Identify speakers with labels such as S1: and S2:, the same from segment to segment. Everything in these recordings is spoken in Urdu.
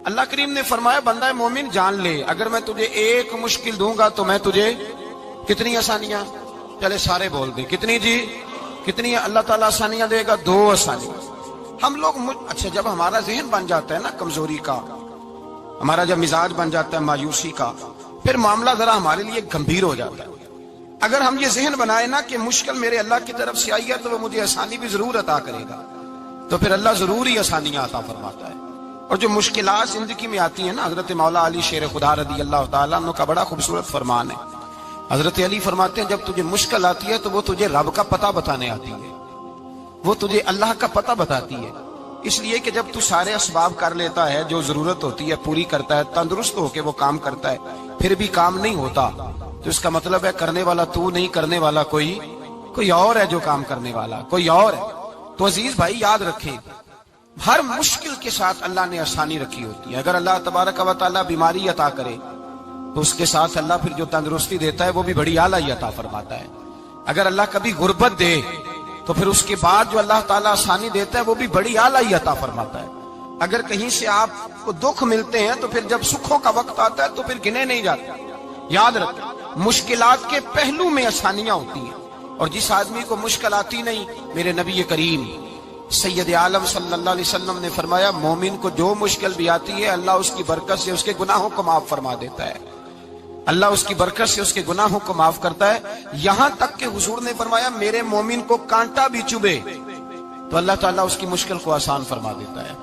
S1: اللہ کریم نے فرمایا بندہ مومن جان لے اگر میں تجھے ایک مشکل دوں گا تو میں تجھے کتنی آسانیاں، چلے سارے بول دیں کتنی جی، کتنی اللہ تعالیٰ آسانیاں دے گا؟ 2 آسانیاں۔ ہم لوگ اچھا جب ہمارا ذہن بن جاتا ہے نا کمزوری کا، ہمارا جب مزاج بن جاتا ہے مایوسی کا، پھر معاملہ ذرا ہمارے لیے گمبھیر ہو جاتا ہے۔ اگر ہم یہ ذہن بنائے نا کہ مشکل میرے اللہ کی طرف سے آئی ہے تو وہ مجھے آسانی بھی ضرور عطا کرے گا، تو پھر اللہ ضرور ہی آسانیاں عطا فرماتا ہے۔ اور جو مشکلات زندگی میں آتی ہیں نا، حضرت مولا علی شیر خدا رضی اللہ تعالیٰ عنہ کا بڑا خوبصورت فرمان ہے۔ حضرت علی فرماتے ہیں جب تجھے مشکل آتی ہے تو وہ تجھے رب کا پتہ بتانے آتی ہے، وہ تجھے اللہ کا پتہ بتاتی ہے، اس لیے کہ جب تو سارے اسباب کر لیتا ہے، جو ضرورت ہوتی ہے پوری کرتا ہے، تندرست ہو کے وہ کام کرتا ہے، پھر بھی کام نہیں ہوتا، تو اس کا مطلب ہے کرنے والا تو نہیں، کرنے والا کوئی اور ہے، جو کام کرنے والا کوئی اور ہے۔ تو عزیز بھائی یاد رکھیں، ہر مشکل کے ساتھ اللہ نے آسانی رکھی ہوتی ہے۔ اگر اللہ تبارک و تعالیٰ بیماری عطا کرے تو اس کے ساتھ اللہ پھر جو تندرستی دیتا ہے وہ بھی بڑی اعلیٰ عطا فرماتا ہے۔ اگر اللہ کبھی غربت دے تو پھر اس کے بعد جو اللہ تعالیٰ آسانی دیتا ہے وہ بھی بڑی اعلیٰ عطا فرماتا ہے۔ اگر کہیں سے آپ کو دکھ ملتے ہیں تو پھر جب سکھوں کا وقت آتا ہے تو پھر گنے نہیں جاتے۔ یاد رکھیں مشکلات کے پہلو میں آسانیاں ہوتی ہیں، اور جس آدمی کو مشکل آتی نہیں، میرے نبی کریم سید عالم صلی اللہ علیہ وسلم نے فرمایا مومن کو جو مشکل بھی آتی ہے اللہ اس کی برکت سے اس کے گناہوں کو معاف فرما دیتا ہے، اللہ اس کی برکت سے اس کے گناہوں کو معاف کرتا ہے، یہاں تک کہ حضور نے فرمایا میرے مومن کو کانٹا بھی چبھے تو اللہ تعالیٰ اس کی مشکل کو آسان فرما دیتا ہے۔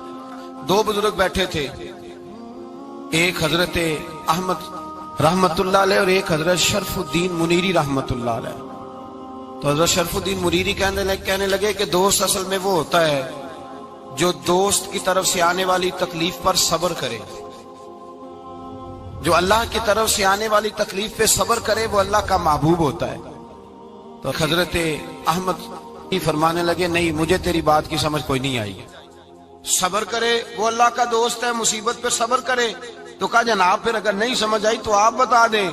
S1: 2 بزرگ بیٹھے تھے، ایک حضرت احمد رحمت اللہ علیہ اور ایک حضرت شرف الدین منیری رحمت اللہ علیہ۔ تو حضرت شرف الدین منیری کہنے لگے کہ دوست اصل میں وہ ہوتا ہے جو دوست کی طرف سے آنے والی تکلیف پر صبر کرے، جو اللہ کی طرف سے آنے والی تکلیف پہ صبر کرے وہ اللہ کا محبوب ہوتا ہے۔ تو حضرت احمد فرمانے لگے نہیں مجھے تیری بات کی سمجھ کوئی نہیں آئی، صبر کرے وہ اللہ کا دوست ہے، مصیبت پہ صبر کرے۔ تو کہا جناب پھر اگر نہیں سمجھ آئی تو آپ بتا دیں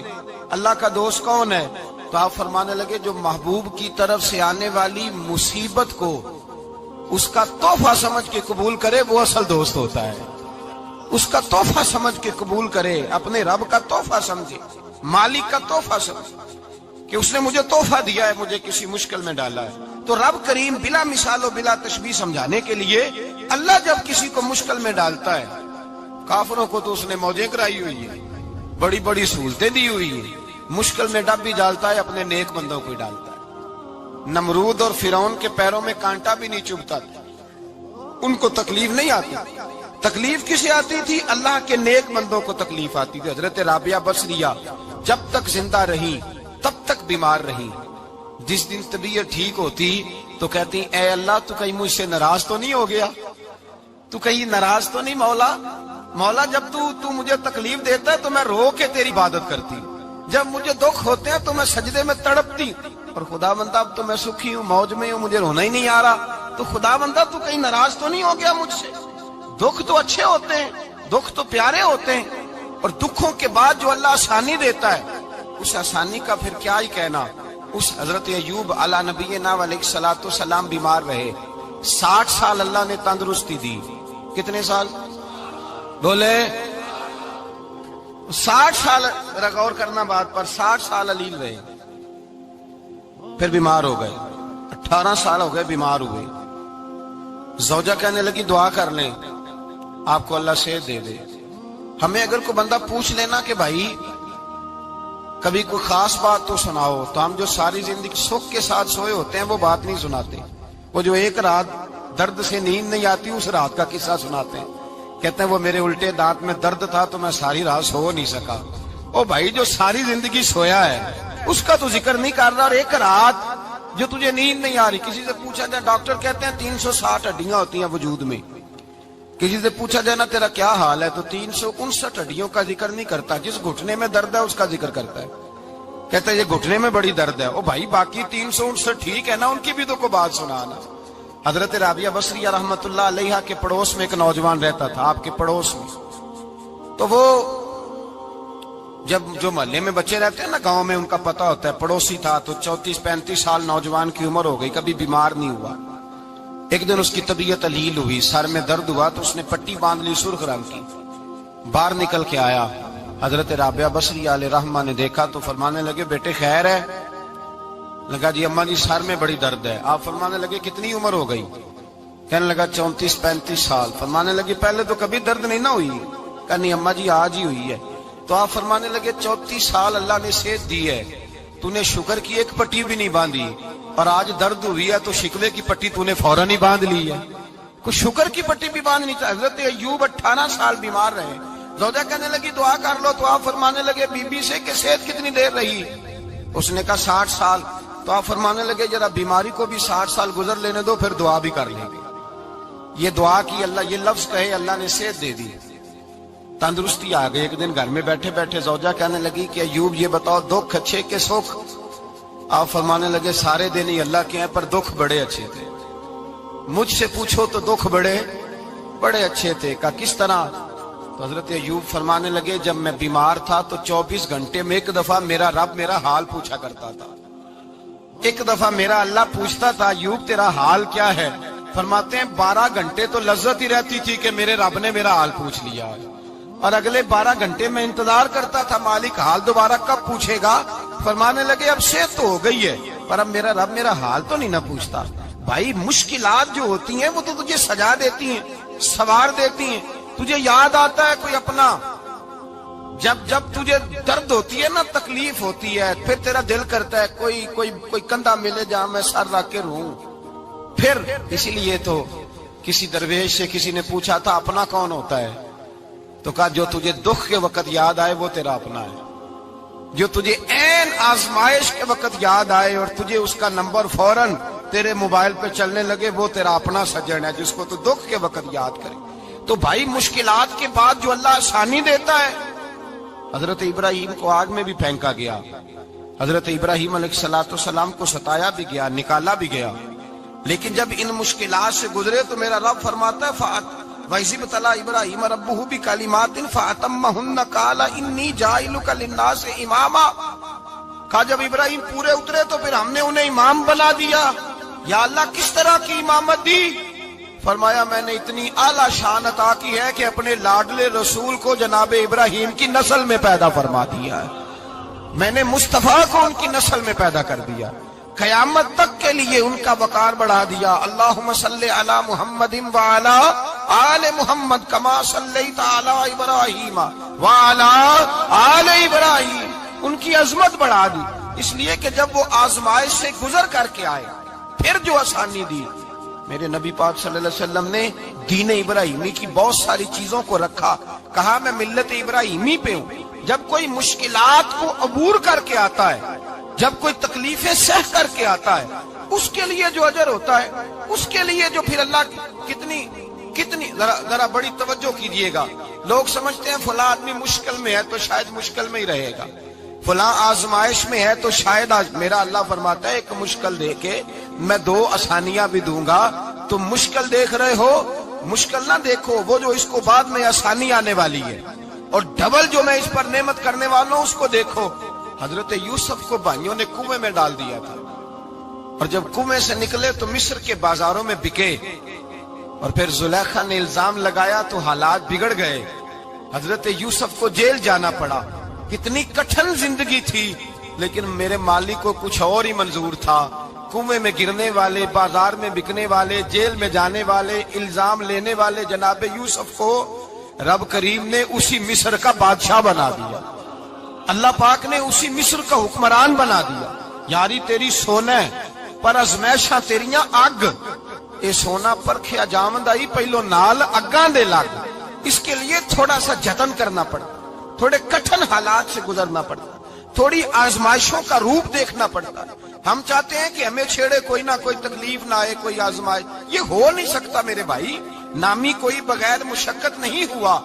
S1: اللہ کا دوست کون ہے؟ تو آپ فرمانے لگے جو محبوب کی طرف سے آنے والی مصیبت کو اس کا تحفہ سمجھ کے قبول کرے وہ اصل دوست ہوتا ہے، اس کا تحفہ سمجھ کے قبول کرے، اپنے رب کا تحفہ سمجھے، مالک کا تحفہ سمجھے کہ اس نے مجھے تحفہ دیا ہے، مجھے کسی مشکل میں ڈالا ہے۔ تو رب کریم بلا مثال و بلا تشبیہ سمجھانے کے لیے اللہ جب کسی کو مشکل میں ڈالتا ہے، کافروں کو تو اس نے موجیں کرائی ہوئی ہے، بڑی بڑی سہولتیں دی ہوئی ہیں، مشکل میں ڈب بھی ڈالتا ہے، اپنے نیک بندوں کو ہی ڈالتا ہے۔ نمرود اور فرعون کے پیروں میں کانٹا بھی نہیں چبھتا تھا، ان کو تکلیف نہیں آتی، تکلیف کسے آتی تھی؟ اللہ کے نیک بندوں کو تکلیف آتی تھی۔ حضرت رابعہ بصریہ جب تک زندہ رہی تب تک بیمار رہی، جس دن طبیعت ٹھیک ہوتی تو کہتی اے اللہ تو کہیں مجھ سے ناراض تو نہیں ہو گیا، تو کہیں ناراض تو نہیں مولا جب تو مجھے تکلیف دیتا ہے تو میں رو کے تیری عبادت کرتی، جب مجھے دکھ ہوتے ہیں تو میں سجدے میں تڑپتی، اور خدا بندہ اب تو میں سکھی ہوں، موج میں ہوں، مجھے رونا ہی نہیں آ رہا، تو خدا بندہ تو کہیں ناراض تو نہیں ہو گیا مجھ سے؟ دکھ تو اچھے ہوتے ہیں، دکھ تو پیارے ہوتے ہیں، اور دکھوں کے بعد جو اللہ آسانی دیتا ہے اس آسانی کا پھر کیا ہی کہنا۔ اس حضرت ایوب علی نبینا علیہ الصلوۃ والسلام بیمار رہے، 60 سال اللہ نے تندرستی دی۔ کتنے سال بولے؟ 60 سال، غور کرنا بات پر، 60 سال علیل رہے، پھر بیمار ہو گئے، 18 سال ہو گئے بیمار ہوئے۔ زوجہ کہنے لگی دعا کر لیں آپ کو اللہ صحت دے دے۔ ہمیں اگر کوئی بندہ پوچھ لینا کہ بھائی کبھی کوئی خاص بات تو سناؤ، تو ہم جو ساری زندگی سکھ کے ساتھ سوئے ہوتے ہیں وہ بات نہیں سناتے، وہ جو ایک رات درد سے نیند نہیں آتی اس رات کا قصہ سناتے ہیں، کہتے ہیں وہ میرے الٹے دانت میں درد تھا تو میں ساری رات سو نہیں سکا۔ او بھائی جو ساری زندگی سویا ہے اس کا تو ذکر نہیں کر رہا، اور ایک رات جو تجھے نیند نہیں آ رہی، کسی سے پوچھا جائے، ڈاکٹر کہتے ہیں 360 ہڈیاں ہوتی ہیں وجود میں، کسی سے پوچھا جائے نا تیرا کیا حال ہے تو 359 ہڈیوں کا ذکر نہیں کرتا، جس گھٹنے میں درد ہے اس کا ذکر کرتا ہے، کہتا ہے یہ گھٹنے میں بڑی درد ہے۔ او بھائی باقی 359 ٹھیک ہے نا، ان کی بھی تو کوئی بات سنانا۔ حضرت رابعہ بصریہ رحمت اللہ علیہ کے پڑوس میں ایک نوجوان رہتا تھا، آپ کے پڑوس میں، تو وہ جب جو محلے میں بچے رہتے ہیں نا گاؤں میں ان کا پتہ ہوتا ہے، پڑوسی تھا تو 34-35 سال نوجوان کی عمر ہو گئی، کبھی بیمار نہیں ہوا۔ ایک دن اس کی طبیعت علیل ہوئی، سر میں درد ہوا تو اس نے پٹی باندھ لی سرخ رنگ کی، باہر نکل کے آیا، حضرت رابعہ بصری علیہ رحمہ نے دیکھا تو فرمانے لگے بیٹے خیر ہے؟ لگا جی اماں جی سر میں بڑی درد ہے۔ آپ فرمانے لگے کتنی عمر ہو گئی؟ کہنے لگا 34-35 سال۔ فرمانے لگے پہلے تو کبھی درد نہیں نہ ہوئی؟ کہا نہیں اماں جی آج ہی ہوئی ہے۔ تو آپ فرمانے لگے 34 سال اللہ نے صحت دی ہے، تو نے شکر کی ایک پٹی بھی نہیں باندھی، اور آج درد ہوئی ہے تو شکوے کی پٹی تو نے فوراً ہی باندھ لی ہے، کوئی شکر کی پٹی بھی باندھنی چاہیے۔ حضرت ایوب 18 سال بیمار رہے، زوجہ کہنے لگی دعا کر لو، تو آپ فرمانے لگے بی بی سے کہ صحت کتنی دیر رہی؟ اس نے کہا 60 سال۔ تو آپ فرمانے لگے ذرا بیماری کو بھی 60 سال گزر لینے دو، پھر دعا بھی کر لیں گے۔ یہ دعا کی، اللہ یہ لفظ کہے اللہ نے صحت دے دی، تندرستی آ گئی۔ ایک دن گھر میں بیٹھے بیٹھے زوجہ کہنے لگی کہ ایوب یہ بتاؤ دکھ اچھے کہ سکھ؟ آپ فرمانے لگے سارے دن ہی اللہ کے ہیں پر دکھ بڑے اچھے تھے، مجھ سے پوچھو تو دکھ بڑے اچھے تھے۔ کہا کس طرح؟ تو حضرت ایوب فرمانے لگے جب میں بیمار تھا تو 24 گھنٹے میں ایک دفعہ میرا رب میرا حال پوچھا کرتا تھا، ایک دفعہ میرا اللہ پوچھتا تھا ایوب تیرا حال کیا ہے؟ فرماتے ہیں 12 گھنٹے تو لذت ہی رہتی تھی کہ میرے رب نے میرا حال پوچھ لیا، اور اگلے 12 گھنٹے میں انتظار کرتا تھا مالک حال دوبارہ کب پوچھے گا۔ فرمانے لگے اب صحت تو ہو گئی ہے پر اب میرا رب میرا حال تو نہیں نہ پوچھتا۔ بھائی مشکلات جو ہوتی ہیں وہ تو تجھے سجا دیتی ہیں، سوار دیتی ہیں، تجھے یاد آتا ہے کوئی اپنا۔ جب تجھے درد ہوتی ہے نا، تکلیف ہوتی ہے، پھر تیرا دل کرتا ہے کوئی کندھا ملے جہاں میں سر رکھ کے رہوں۔ پھر اسی لیے تو کسی درویش سے کسی نے پوچھا تھا اپنا کون ہوتا ہے؟ تو کہا جو تجھے دکھ کے وقت یاد آئے وہ تیرا اپنا ہے، جو تجھے عین آزمائش کے وقت یاد آئے اور تجھے اس کا نمبر فوراً تیرے موبائل پہ چلنے لگے وہ تیرا اپنا سجن ہے، جس کو تو دکھ کے وقت یاد کرے۔ تو بھائی مشکلات کے بعد جو اللہ آسانی دیتا ہے، حضرت ابراہیم کو آگ میں بھی پھینکا گیا، حضرت ابراہیم علیہ السلام کو ستایا بھی گیا، نکالا بھی گیا، لیکن جب ان مشکلات سے گزرے تو میرا رب فرماتا ہے وَإِذِ ابْتَلَىٰ إِبْرَاهِيمَ رَبُّهُ بِكَلِمَاتٍ فَأَتَمَّهُنَّ قَالَ إِنِّي جَاعِلُكَ لِلنَّاسِ إِمَامًا۔ کہا جب ابراہیم پورے اترے تو پھر ہم نے انہیں امام بنا دیا۔ یا اللہ کس طرح کی امامت دی؟ فرمایا میں نے اتنی اعلیٰ شان عطا کی ہے کہ اپنے لاڈلے رسول کو جناب ابراہیم کی نسل میں پیدا فرما دیا ہے، میں نے مصطفیٰ کو ان کی نسل میں پیدا کر دیا، قیامت تک کے لیے ان کا وقار بڑھا دیا۔ اللہم صلی علی محمد وعلی آل محمد کما صلیت علی ابراہیم وعلی آل ابراہیم، ان کی عظمت بڑھا دی، اس لیے کہ جب وہ آزمائش سے گزر کر کے آئے پھر جو آسانی دی۔ میرے نبی پاک صلی اللہ علیہ وسلم نے دین ابراہیمی کی بہت ساری چیزوں کو رکھا، کہا میں ملت ابراہیمی پہ ہوں۔ جب کوئی مشکلات کو عبور کر کے آتا ہے، جب کوئی تکلیفیں سہ کر کے آتا ہے، اس کے لیے جو اجر ہوتا ہے، اس کے لیے جو پھر اللہ کتنی ذرا بڑی توجہ کیجئے گا۔ لوگ سمجھتے ہیں فلاں آدمی مشکل میں ہے تو شاید مشکل میں ہی رہے گا، فلاں آزمائش میں ہے تو شاید میرا اللہ فرماتا ہے ایک مشکل دے کے میں 2 آسانیاں بھی دوں گا۔ تم مشکل دیکھ رہے ہو، مشکل نہ دیکھو، وہ جو اس کو بعد میں آسانی آنے والی ہے، اور ڈبل جو میں اس پر نعمت کرنے والا ہوں اس کو دیکھو۔ حضرت یوسف کو بھائیوں نے کنویں میں ڈال دیا تھا، اور جب کنویں سے نکلے تو مصر کے بازاروں میں بکے، اور پھر زلیخا نے الزام لگایا تو حالات بگڑ گئے، حضرت یوسف کو جیل جانا پڑا۔ کتنی کٹھن زندگی تھی، لیکن میرے مالک کو کچھ اور ہی منظور تھا۔ کنویں میں گرنے والے، بازار میں بکنے والے، جیل میں جانے والے، الزام لینے والے جناب یوسف کو رب کریم نے اسی مصر کا بادشاہ بنا دیا، اللہ پاک نے اسی مصر کا حکمران بنا دیا۔ یاری تیری سونا ہے پر ازمیشاں تیریاں اگ، اے سونا پرکھیا جامد آئی پہلو نال اگاں دے لگ، اس کے لیے تھوڑا سا جتن کرنا پڑتا، تھوڑے کٹھن حالات سے گزرنا پڑتا، تھوڑی آزمائشوں کا روپ دیکھنا پڑتا۔ ہم چاہتے ہیں کہ ہمیں چھیڑے کوئی نہ کوئی تکلیف نہ آئے، کوئی آزمائش، یہ ہو نہیں سکتا میرے بھائی۔ نامی کوئی بغیر مشقت نہیں ہوا،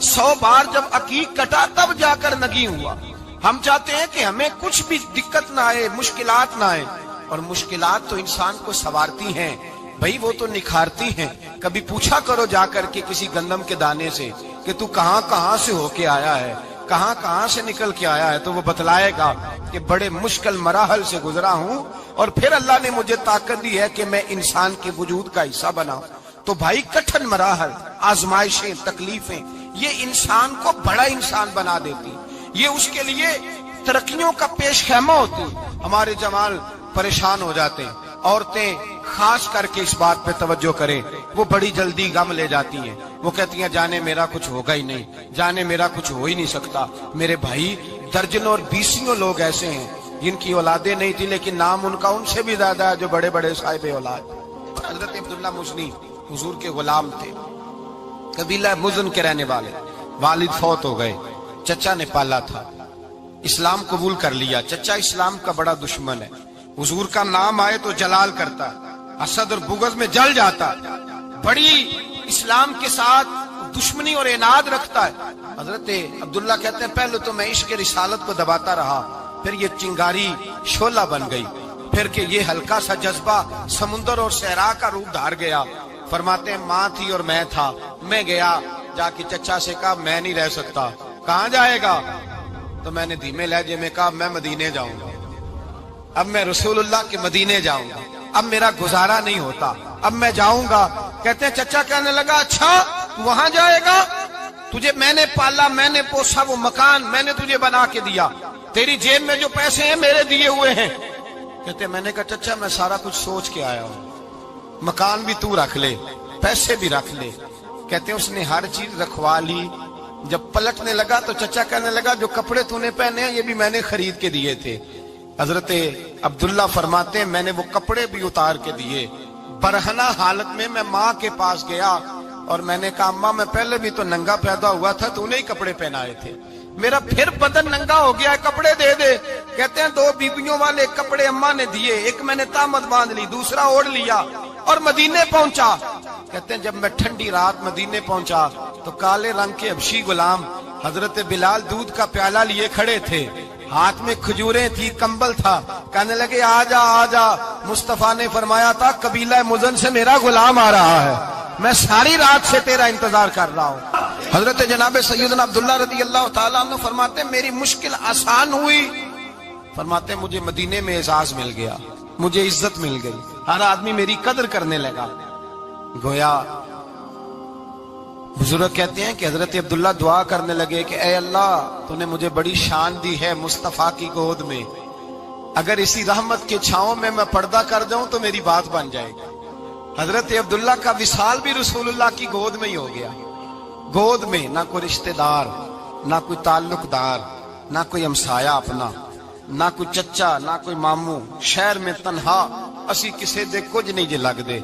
S1: 100 بار جب عقیق کٹا تب جا کر نگی ہوا۔ ہم چاہتے ہیں کہ ہمیں کچھ بھی دقت نہ آئے، مشکلات نہ آئے، اور مشکلات تو انسان کو سنوارتی ہیں بھائی، وہ تو نکھارتی ہیں۔ کبھی پوچھا کرو جا کر کے کسی گندم کے دانے سے کہ تو کہاں سے ہو کے آیا ہے، کہاں سے نکل کے آیا ہے، تو وہ بتلائے گا کہ بڑے مشکل مراحل سے گزرا ہوں، اور پھر اللہ نے مجھے طاقت دی ہے کہ میں انسان کے وجود کا حصہ بنا۔ تو بھائی کٹھن مراحل، آزمائشیں، تکلیفیں، یہ انسان کو بڑا انسان بنا دیتی، یہ اس کے لیے ترقیوں کا پیش خیمہ ہوتی۔ ہمارے جمال پریشان ہو جاتے ہیں، عورتیں خاص کر کے اس بات پہ توجہ کریں، وہ بڑی جلدی غم لے جاتی ہیں، وہ کہتی ہیں جانے میرا کچھ ہوگا ہی نہیں، جانے میرا کچھ ہو ہی نہیں سکتا۔ میرے بھائی درجنوں اور بیسیوں لوگ ایسے ہیں جن کی اولادیں نہیں تھی لیکن نام ان کا ان سے بھی زیادہ ہے جو بڑے بڑے صاحب اولاد۔ حضرت عبداللہ مزنی حضور کے غلام تھے، قبیلہ مزن کے رہنے والے، والد فوت ہو گئے، چچا نے پالا تھا، اسلام قبول کر لیا۔ چچا اسلام کا بڑا دشمن ہے، حضور کا نام آئے تو جلال کرتا، حسد اور بغض میں جل جاتا، بڑی اسلام کے ساتھ دشمنی اور عناد رکھتا ہے۔ حضرت عبداللہ کہتے ہیں پہلے تو میں عشق رسالت کو دباتا رہا، پھر یہ چنگاری شعلہ بن گئی، پھر کہ یہ ہلکا سا جذبہ سمندر اور صحرا کا روپ دھار گیا۔ فرماتے ہیں ماں تھی اور میں تھا، میں گیا جا کے چچا سے کہا میں نہیں رہ سکتا۔ کہاں جائے گا؟ تو میں نے دھیمے لہجے میں کہا میں مدینے جاؤں گا، اب میں رسول اللہ کے مدینے جاؤں گا، اب میرا گزارا نہیں ہوتا، اب میں جاؤں گا۔ کہتے ہیں چچا کہنے لگا اچھا تو وہاں جائے گا؟ تجھے میں نے پالا، میں نے پوسا، وہ مکان میں نے تجھے بنا کے دیا، تیری جیب میں جو پیسے ہیں میرے دیے ہوئے ہیں۔ کہتے ہیں میں نے کہا چچا میں سارا کچھ سوچ کے آیا ہوں، مکان بھی تو رکھ لے، پیسے بھی رکھ لے۔ کہتے ہیں اس نے ہر چیز رکھوا لی۔ جب پلٹنے لگا تو چچا کہنے لگا جو کپڑے تو نے پہنے ہیں یہ بھی میں نے خرید کے دیے تھے۔ حضرت عبداللہ فرماتے ہیں میں نے وہ کپڑے بھی اتار کے دیے، برہنہ حالت میں میں ماں کے پاس گیا اور میں نے کہا اماں میں پہلے بھی تو ننگا پیدا ہوا تھا، تو نے ہی کپڑے پہنائے تھے، میرا پھر بدن ننگا ہو گیا ہے، کپڑے دے دے۔ کہتے ہیں 2 بیبیوں والے کپڑے اماں نے دیے، ایک میں نے تامت باندھ لی، دوسرا اوڑھ لیا اور مدینے پہنچا۔ کہتے ہیں جب میں ٹھنڈی رات مدینے پہنچا تو کالے رنگ کے حبشی غلام حضرت بلال دودھ کا پیالہ لیے کھڑے تھے، ہاتھ میں کھجوریں تھی، کمبل تھا، کہنے لگے آ جا آ جا۔ مصطفیٰ نے فرمایا تھا قبیلہ مزن سے میرا غلام آ رہا ہے، میں ساری رات سے تیرا انتظار کر رہا ہوں۔ حضرت جناب سیدنا عبداللہ رضی اللہ تعالیٰ عنہ فرماتے ہیں میری مشکل آسان ہوئی، فرماتے ہیں مجھے مدینے میں اعزاز مل گیا، مجھے عزت مل گئی، ہر آدمی میری قدر کرنے لگا۔ گویا بزرگ کہتے ہیں کہ حضرت عبداللہ دعا کرنے لگے کہ اے اللہ تو نے مجھے بڑی شان دی ہے مصطفیٰ کی گود میں، اگر اسی رحمت کے چھاؤں میں میں پردہ کر دوں تو میری بات بن جائے گی۔ حضرت عبداللہ کا وصال بھی رسول اللہ کی گود میں ہی ہو گیا، گود میں، نہ کوئی رشتہ دار، نہ کوئی تعلق دار، نہ کوئی ہمسایہ اپنا، نہ کوئی چچا، نہ کوئی ماموں، شہر میں تنہا اسی کسے دے کچھ نہیں جے لگ دے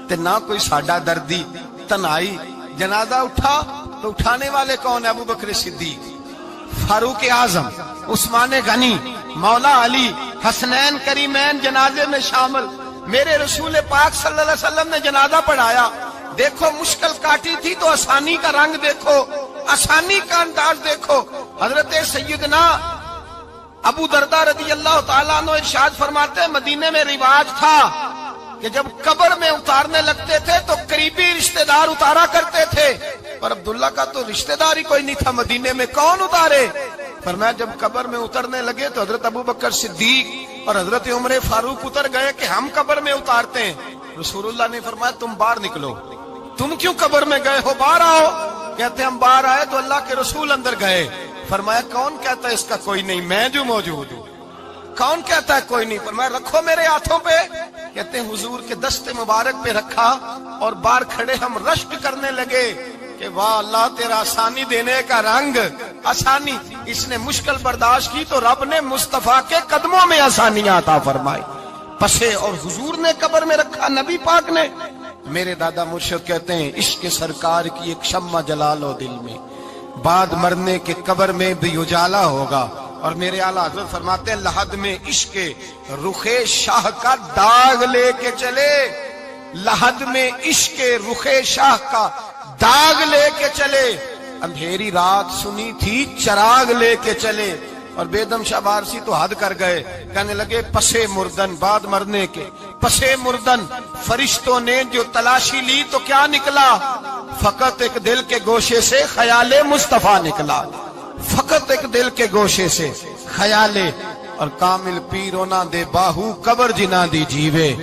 S1: تے نہ کوئی ساڈا دردی، تنہائی۔ جنازہ اٹھا تو اٹھانے والے کون ہیں؟ ابو بکر صدیق، فاروق اعظم، عثمان غنی، مولا علی، حسنین کریمین جنازے میں شامل۔ میرے رسول پاک صلی اللہ علیہ وسلم نے جنازہ پڑھایا، دیکھو مشکل کاٹی تھی تو آسانی کا رنگ دیکھو، آسانی کا انداز دیکھو۔ حضرت سیدنا ابو دردہ رضی اللہ تعالیٰ عنہ ارشاد فرماتے ہیں مدینے میں رواج تھا کہ جب قبر میں اتارنے لگتے تھے تو قریبی رشتہ دار اتارا کرتے تھے، پر عبداللہ کا تو رشتہ دار ہی کوئی نہیں تھا مدینے میں، کون اتارے؟ فرمایا جب قبر میں اترنے لگے تو حضرت ابو بکر صدیق اور حضرت عمر فاروق اتر گئے کہ ہم قبر میں اتارتے ہیں۔ رسول اللہ نے فرمایا تم باہر نکلو، تم کیوں قبر میں گئے ہو، باہر آؤ۔ کہتے ہیں ہم باہر آئے تو اللہ کے رسول اندر گئے، فرمایا کون کہتا ہے اس کا کوئی نہیں، میں جو موجود ہوں، کون کہتا ہے کوئی نہیں؟ فرمایا رکھو میرے ہاتھوں پہ۔ کہتے ہیں حضور کے دست مبارک پہ رکھا اور باہر کھڑے ہم رشک کرنے لگے کہ واہ اللہ تیرا آسانی دینے کا رنگ، آسانی۔ اس نے مشکل برداشت کی تو رب نے مصطفیٰ کے قدموں میں آسانیاں عطا فرمائی، پسے اور حضور نے قبر میں رکھا، نبی پاک نے۔ میرے دادا مرشد کہتے ہیں عشق سرکار کی ایک شمع جلا لو دل میں، بعد مرنے کے قبر میں بھی اجالا ہوگا۔ اور میرے اعلیٰ حضرت فرماتے ہیں لحد میں عشق رخ شاہ کا داغ لے کے چلے، لحد میں عشق رخ شاہ کا داغ لے کے چلے، اندھیری رات سنی تھی چراغ لے کے چلے۔ اور بیدم شاہ بارسی تو حد کر گئے، کہنے لگے پسے مردن، بعد مرنے کے پسے مردن فرشتوں نے جو تلاشی لی تو کیا نکلا؟ فقط ایک دل کے گوشے سے خیال مصطفیٰ نکلا، فقط ایک دل کے گوشے سے خیال۔ اور کامل پیرو نہ دے باہو قبر جنا دی جیوے۔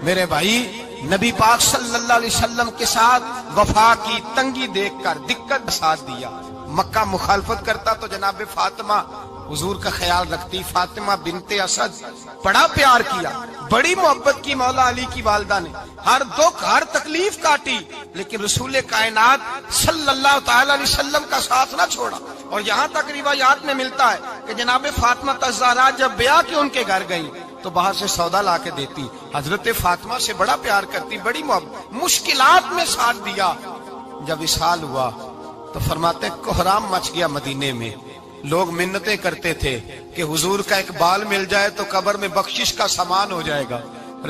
S1: میرے بھائی نبی پاک صلی اللہ علیہ وسلم کے ساتھ وفا کی تنگی دیکھ کر دقت ساتھ دیا. مکہ مخالفت کرتا تو جناب فاطمہ حضور کا خیال رکھتی. فاطمہ بنت اسد بڑا پیار کیا, بڑی محبت کی مولا علی کی والدہ نے, ہر دکھ ہر تکلیف کاٹی, لیکن رسول کائنات صلی اللہ تعالی علیہ وسلم کا ساتھ نہ چھوڑا. اور یہاں تک روایات میں ملتا ہے کہ جناب فاطمہ الزہرا جب بیعہ کے ان کے گھر گئی تو باہر سے سودا لا کے دیتی. حضرت فاطمہ سے بڑا پیار کرتی, بڑی محبت, مشکلات میں ساتھ دیا. جب وصال ہوا تو فرماتے کوہرام مچ گیا مدینے میں. لوگ منتیں کرتے تھے کہ حضور کا ایک بال مل جائے تو قبر میں بخشش کا سامان ہو جائے گا.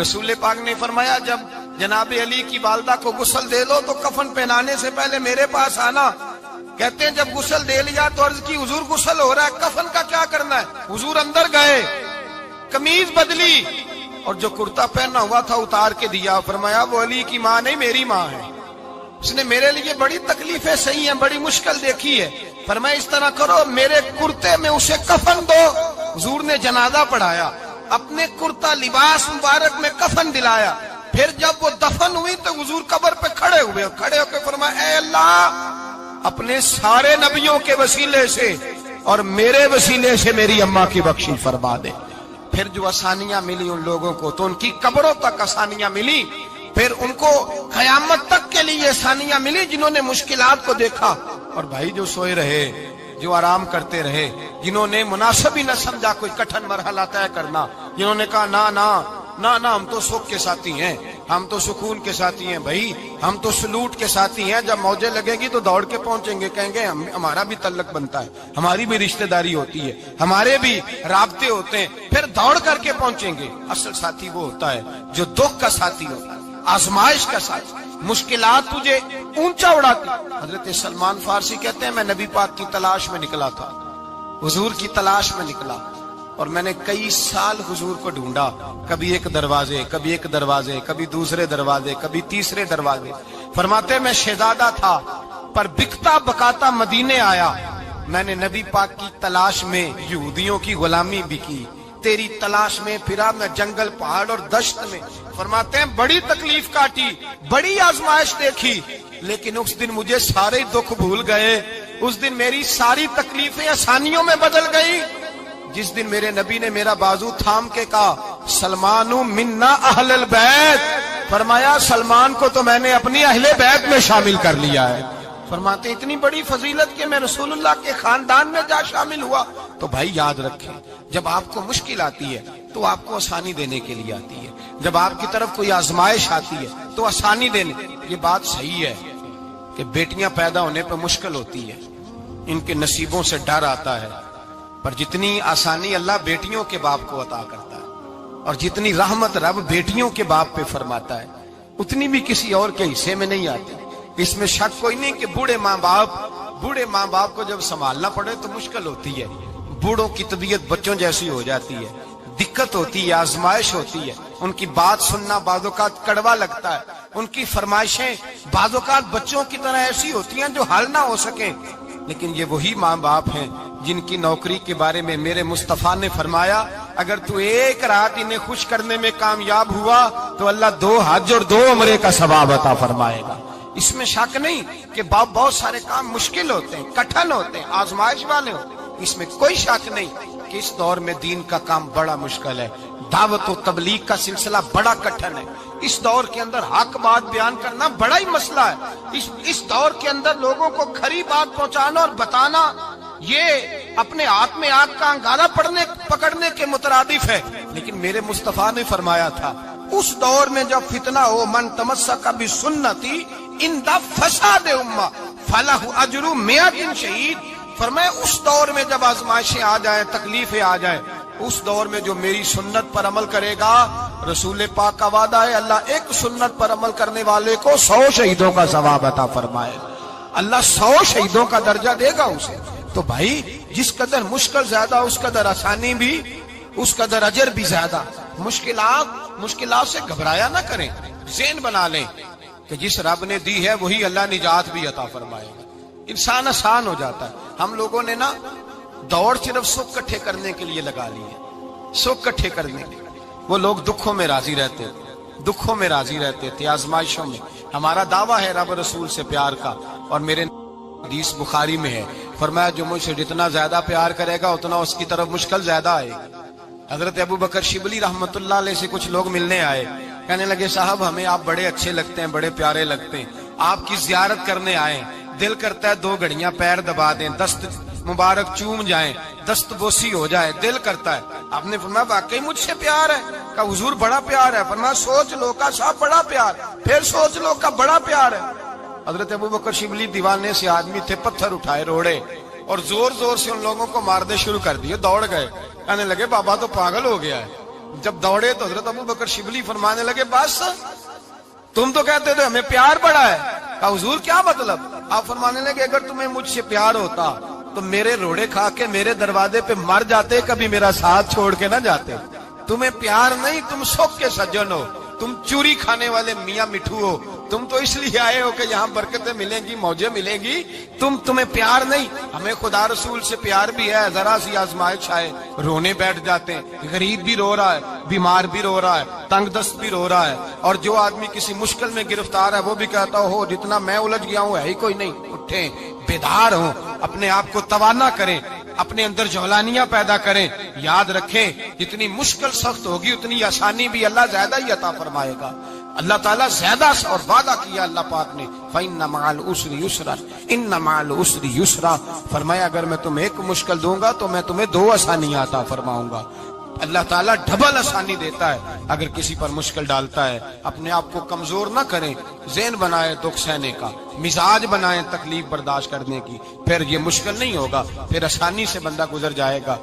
S1: رسول پاک نے فرمایا جب جناب علی کی والدہ کو غسل دے لو تو کفن پہنانے سے پہلے میرے پاس آنا. کہتے ہیں جب غسل دے لیا تو عرض کی حضور غسل ہو رہا ہے, کفن کا کیا کرنا ہے؟ حضور اندر گئے, قمیض بدلی اور جو کرتا پہنا ہوا تھا اتار کے دیا. فرمایا وہ علی کی ماں نہیں میری ماں ہے, اس نے میرے لیے بڑی تکلیفیں سہی ہیں, بڑی مشکل دیکھی ہے. فرمایا اس طرح کرو میرے کرتے میں اسے کفن دو. حضور نے جنازہ پڑھایا, اپنے کرتا لباس مبارک میں کفن دلایا. پھر جب وہ دفن ہوئی تو حضور قبر پہ کھڑے ہوئے, کھڑے ہو کے فرمایا اے اللہ اپنے سارے نبیوں کے وسیلے سے اور میرے وسیلے سے میری اماں کی بخشی فرما دے. پھر جو آسانیاں ملی ان لوگوں کو تو ان کی قبروں تک آسانیاں ملی, پھر ان کو قیامت تک کے لیے آسانیاں ملی جنہوں نے مشکلات کو دیکھا. اور بھائی جو سوئے رہے, جو آرام کرتے رہے, جنہوں نے مناسب ہی نہ سمجھا کوئی کٹھن مرحلہ طے کرنا, جنہوں نے کہا نا نا نا نا ہم تو سکھ کے ساتھی ہیں, ہم تو سکون کے ساتھی ہیں, بھائی ہم تو سلوٹ کے ساتھی ہیں, جب موجیں لگے گی تو دوڑ کے پہنچیں گے, کہیں گے ہمارا بھی تعلق بنتا ہے, ہماری بھی رشتہ داری ہوتی ہے, ہمارے بھی رابطے ہوتے ہیں, پھر دوڑ کر کے پہنچیں گے. اصل ساتھی وہ ہوتا ہے جو دکھ کا ساتھی ہوتا ہے, آزمائش کا ساتھی, مشکلات تجھے اونچا اڑاتی. حضرت سلمان فارسی کہتے ہیں میں نبی پاک کی تلاش میں نکلا تھا, حضور کی تلاش میں نکلا, اور میں نے کئی سال حضور کو ڈھونڈا, کبھی ایک دروازے, کبھی ایک دروازے, کبھی دوسرے دروازے, کبھی تیسرے دروازے. فرماتے میں شہزادہ تھا پر بکتا بکاتا مدینے آیا, میں نے نبی پاک کی تلاش میں یہودیوں کی غلامی بھی کی, تیری تلاش میں پھرا میں جنگل پہاڑ اور دشت میں. فرماتے ہیں بڑی تکلیف کاٹی, بڑی آزمائش دیکھی, لیکن اس دن مجھے سارے دکھ بھول گئے, اس دن میری ساری تکلیفیں آسانیوں میں بدل گئی. جس دن میرے نبی نے میرا بازو تھام کے کہا سلمان منا اہل البیت, فرمایا سلمان کو تو میں نے اپنی اہل بیت میں شامل کر لیا ہے. فرماتے اتنی بڑی فضیلت کہ میں رسول اللہ کے خاندان میں جا شامل ہوا. تو بھائی یاد رکھیں, جب آپ کو مشکل آتی ہے تو آپ کو آسانی دینے کے لیے آتی ہے, جب آپ کی طرف کوئی آزمائش آتی ہے تو آسانی دینے. یہ بات صحیح ہے کہ بیٹیاں پیدا ہونے پہ مشکل ہوتی ہے, ان کے نصیبوں سے ڈر آتا ہے, پر جتنی آسانی اللہ بیٹیوں کے باپ کو عطا کرتا ہے اور جتنی رحمت رب بیٹیوں کے باپ پہ فرماتا ہے اتنی بھی کسی اور کے حصے میں نہیں آتی. اس میں شک کوئی نہیں کہ بوڑھے ماں باپ کو جب سنبھالنا پڑے تو مشکل ہوتی ہے. بوڑھوں کی طبیعت بچوں جیسی ہو جاتی ہے, دقت ہوتی ہے, آزمائش ہوتی ہے, ان کی بات سننا بعض اوقات کڑوا لگتا ہے, ان کی فرمائشیں بعض اوقات بچوں کی طرح ایسی ہوتی ہیں جو حل نہ ہو سکیں. لیکن یہ وہی ماں باپ ہیں جن کی نوکری کے بارے میں میرے مصطفیٰ نے فرمایا اگر تو ایک رات انہیں خوش کرنے میں کامیاب ہوا تو اللہ 2 حج اور 2 عمرے کا ثواب عطا فرمائے گا. اس میں شک نہیں کہ بہت سارے کام مشکل ہوتے ہیں, کٹھن ہوتے ہیں, آزمائش والے ہوتے ہیں, اس میں کوئی شک نہیں کہ اس دور میں دین کا کام بڑا مشکل ہے, دعوت و تبلیغ کا سلسلہ بڑا کٹھن ہے. اس دور کے اندر حق بات بیان کرنا بڑا ہی مسئلہ ہے. اس دور کے اندر لوگوں کو کھری بات پہنچانا اور بتانا یہ اپنے ہاتھ میں آگ کا انگارہ پکڑنے کے مترادف ہے. لیکن میرے مصطفیٰ نے فرمایا تھا اس دور میں جب فتنہ ہو من تمسک بسنتی اندہ فساد امہ فلہ اجر 100 شہید. فرمایا اس دور میں جب آزمائشیں آ جائیں, تکلیفیں آ جائیں, اس دور میں جو میری سنت پر عمل کرے گا, رسول پاک کا وعدہ ہے اللہ ایک سنت پر عمل کرنے والے کو 100 شہیدوں کا ثواب عطا فرمائے. اللہ 100 شہیدوں کا درجہ دے گا اسے. تو بھائی جس قدر مشکل زیادہ اس قدر آسانی بھی, اس قدر اجر بھی زیادہ. مشکلات سے گھبرایا نہ کریں, ذہن بنا لیں کہ جس رب نے دی ہے وہی اللہ نجات بھی عطا فرمائے گا. انسان آسان ہو جاتا ہے. ہم لوگوں نے نا دوڑ صرف سکھ کٹھے کرنے کے لیے لگا لی ہے, سکھ کٹھے کرنے کے. وہ لوگ دکھوں میں راضی رہتے, دکھوں میں راضی رہتے تھے، آزمائشوں میں۔ ہمارا دعویٰ ہے رب رسول سے پیار کا، اور میرے حدیث بخاری میں ہے، فرمایا جو مجھ سے جتنا زیادہ پیار کرے گا اتنا اس کی طرف مشکل زیادہ آئے گی۔ حضرت ابو بکر شبلی رحمت اللہ علیہ سے کچھ لوگ ملنے آئے، کہنے لگے صاحب ہمیں آپ بڑے اچھے لگتے ہیں، بڑے پیارے لگتے ہیں، آپ کی زیارت کرنے آئے، دل کرتا ہے 2 گھڑیاں پیر دبا دیں، دست مبارک چوم جائیں، دست بوسی ہو جائے، دل کرتا ہے۔ آپ نے فرمایا واقعی مجھ سے پیار ہے؟ کہا حضور بڑا پیار ہے۔ فرمایا سوچ لو کا صاحب بڑا پیار، پھر سوچ لو کا بڑا پیار ہے۔ حضرت ابو بکر شبلی دیوانے سے آدمی تھے، پتھر اٹھائے روڑے اور زور زور سے ان لوگوں کو مارنے شروع کر دیے، دوڑ گئے، کہنے لگے بابا تو پاگل ہو گیا ہے۔ جب دوڑے تو حضرت ابو بکر شبلی فرمانے لگے بس تم تو کہتے تھے ہمیں پیار بڑا ہے۔ کہا حضور کیا مطلب؟ آپ فرمانے لگے اگر تمہیں مجھ سے پیار ہوتا تو میرے روڑے کھا کے میرے دروازے پہ مر جاتے، کبھی میرا ساتھ چھوڑ کے نہ جاتے۔ تمہیں پیار نہیں، تم سکھ کے سجن ہو، تم چوری کھانے والے میاں مٹھو ہو، تم تو اس لیے آئے ہو کہ یہاں برکتیں ملیں گی، موجیں ملیں گی، تمہیں پیار نہیں۔ ہمیں خدا رسول سے پیار بھی ہے، ذرا سی آزمائش آئے رونے بیٹھ جاتے ہیں، غریب بھی رو رہا ہے، بیمار بھی رو رہا ہے، تنگ دست بھی رو رہا ہے، اور جو آدمی کسی مشکل میں گرفتار ہے وہ بھی کہتا ہو جتنا میں الجھ گیا ہوں ہے ہی کوئی نہیں۔ اٹھیں، بیدار ہوں، اپنے آپ کو توانا کریں، اپنے اندر جولانیاں پیدا کریں، یاد رکھیں جتنی مشکل سخت ہوگی اتنی آسانی بھی اللہ زیادہ ہی عطا فرمائے گا۔ اللہ تعالیٰ زیادہ اور وعدہ کیا اللہ پاک نے، فَإِنَّ مَعَ الْعُسْرِ يُسْرًا إِنَّ مَعَ الْعُسْرِ يُسْرًا، فرمایا اگر میں تمہیں ایک مشکل دوں گا تو میں تمہیں 2 آسانیاں عطا فرماؤں گا۔ اللہ تعالیٰ ڈبل آسانی دیتا ہے اگر کسی پر مشکل ڈالتا ہے۔ اپنے آپ کو کمزور نہ کریں، ذہن بنائے دکھ سہنے کا، مزاج بنائیں تکلیف برداشت کرنے کی، پھر یہ مشکل نہیں ہوگا، پھر آسانی سے بندہ گزر جائے گا۔